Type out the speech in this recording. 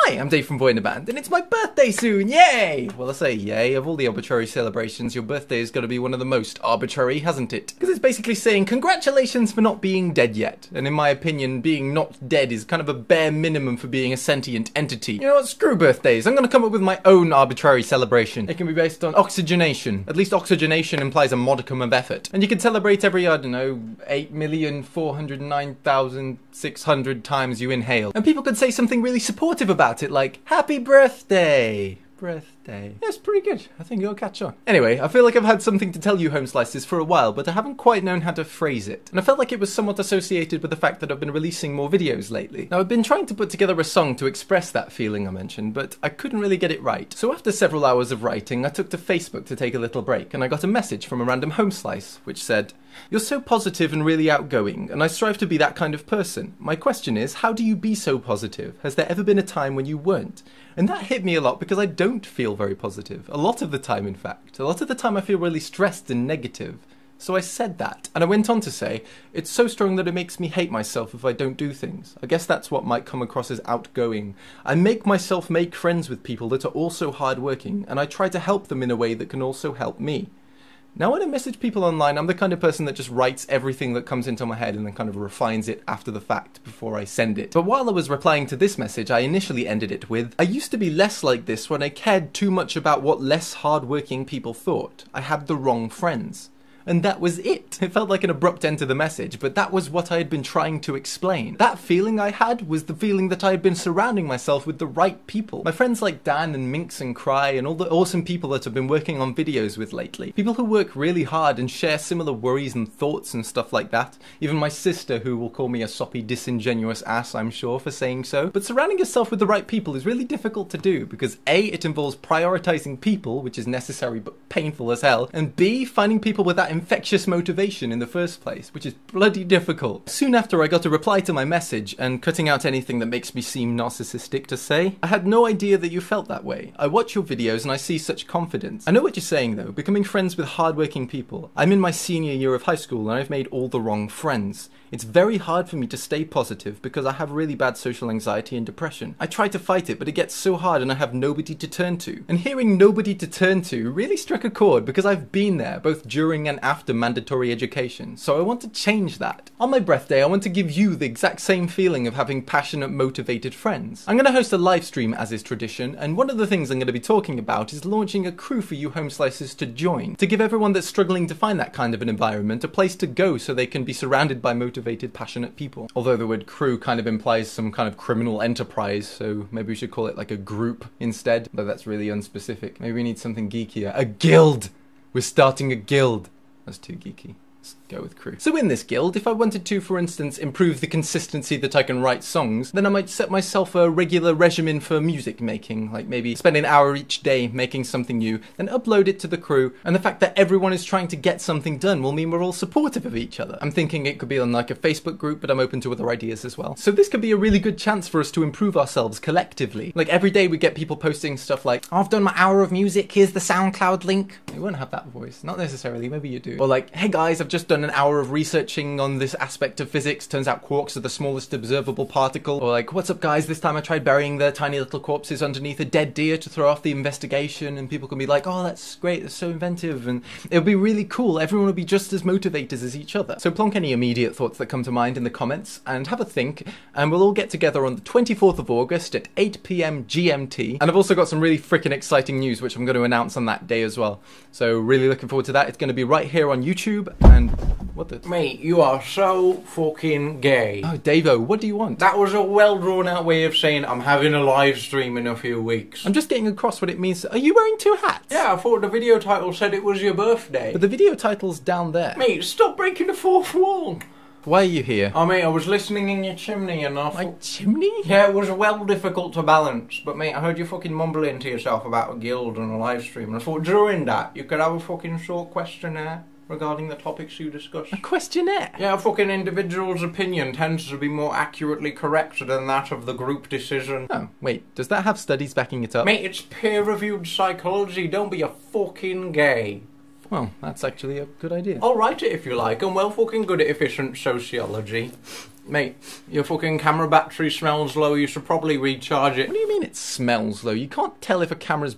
Hi, I'm Dave from Boyinaband, and it's my birthday soon, yay! Well, I say yay, of all the arbitrary celebrations, your birthday is going to be one of the most arbitrary, hasn't it? Because it's basically saying, congratulations for not being dead yet. And in my opinion, being not dead is kind of a bare minimum for being a sentient entity. You know what, screw birthdays, I'm going to come up with my own arbitrary celebration. It can be based on oxygenation. At least oxygenation implies a modicum of effort. And you can celebrate every, I don't know, 8,409,600 times you inhale. And people could say something really supportive about it, like, happy birthday. Birthday. Yeah, it's pretty good. I think it'll catch on. Anyway, I feel like I've had something to tell you home slices for a while, but I haven't quite known how to phrase it. And I felt like it was somewhat associated with the fact that I've been releasing more videos lately. Now, I've been trying to put together a song to express that feeling I mentioned, but I couldn't really get it right. So after several hours of writing, I took to Facebook to take a little break, and I got a message from a random home slice, which said, "You're so positive and really outgoing, and I strive to be that kind of person. My question is, how do you be so positive? Has there ever been a time when you weren't?" And that hit me a lot because I don't feel very positive. A lot of the time, in fact. A lot of the time I feel really stressed and negative. So I said that, and I went on to say, it's so strong that it makes me hate myself if I don't do things. I guess that's what might come across as outgoing. I make myself make friends with people that are also hardworking, and I try to help them in a way that can also help me. Now, when I message people online, I'm the kind of person that just writes everything that comes into my head and then kind of refines it after the fact before I send it. But while I was replying to this message, I initially ended it with, I used to be less like this when I cared too much about what less hardworking people thought. I had the wrong friends. And that was it. It felt like an abrupt end to the message, but that was what I had been trying to explain. That feeling I had was the feeling that I had been surrounding myself with the right people. My friends like Dan and Minx and Cry and all the awesome people that I've been working on videos with lately. People who work really hard and share similar worries and thoughts and stuff like that. Even my sister, who will call me a soppy, disingenuous ass, I'm sure, for saying so. But surrounding yourself with the right people is really difficult to do because A, it involves prioritizing people, which is necessary but painful as hell, and B, finding people with that infectious motivation in the first place, which is bloody difficult. Soon after I got a reply to my message, and cutting out anything that makes me seem narcissistic to say, I had no idea that you felt that way. I watch your videos and I see such confidence. I know what you're saying though, becoming friends with hardworking people. I'm in my senior year of high school and I've made all the wrong friends. It's very hard for me to stay positive because I have really bad social anxiety and depression. I try to fight it, but it gets so hard and I have nobody to turn to. And hearing nobody to turn to really struck a chord because I've been there, both during and after mandatory education. So I want to change that. On my birthday, I want to give you the exact same feeling of having passionate, motivated friends. I'm going to host a live stream as is tradition, and one of the things I'm going to be talking about is launching a crew for you home slicers to join, to give everyone that's struggling to find that kind of an environment a place to go so they can be surrounded by motivated, passionate people. Although the word crew kind of implies some kind of criminal enterprise, so maybe we should call it like a group instead, though that's really unspecific. Maybe we need something geekier. A guild! We're starting a guild. That's too geeky. Let's go with crew. So in this guild, if I wanted to, for instance, improve the consistency that I can write songs, then I might set myself a regular regimen for music making, like maybe spend an hour each day making something new, then upload it to the crew, and the fact that everyone is trying to get something done will mean we're all supportive of each other. I'm thinking it could be on like a Facebook group, but I'm open to other ideas as well. So this could be a really good chance for us to improve ourselves collectively. Like every day we get people posting stuff like, oh, I've done my hour of music, here's the SoundCloud link. You won't have that voice, not necessarily, maybe you do. Or like, hey guys, I've just done an hour of researching on this aspect of physics, turns out quarks are the smallest observable particle. Or like, what's up guys, this time I tried burying the tiny little corpses underneath a dead deer to throw off the investigation, and people can be like, oh that's great, that's so inventive, and it'll be really cool, everyone will be just as motivated as each other. So plonk any immediate thoughts that come to mind in the comments and have a think, and we'll all get together on the 24th of August at 8 PM GMT, and I've also got some really freaking exciting news which I'm going to announce on that day as well. So really looking forward to that. It's going to be right here on YouTube, and what the... Mate, you are so fucking gay. Oh, Davo, what do you want? That was a well drawn out way of saying I'm having a live stream in a few weeks. I'm just getting across what it means. Are you wearing two hats? Yeah, I thought the video title said it was your birthday. But the video title's down there. Mate, stop breaking the fourth wall. Why are you here? Oh mate, I was listening in your chimney and I thought... My chimney? Yeah, it was well difficult to balance. But mate, I heard you fucking mumbling to yourself about a guild and a live stream, and I thought during that you could have a fucking short questionnaire regarding the topics you discuss. A questionnaire? Yeah, a fucking individual's opinion tends to be more accurately correct than that of the group decision. Oh, wait, does that have studies backing it up? Mate, it's peer-reviewed psychology, don't be a fucking gay. Well, that's actually a good idea. I'll write it if you like, I'm well fucking good at efficient sociology. Mate, your fucking camera battery smells low, you should probably recharge it. What do you mean it smells though? You can't tell if a camera's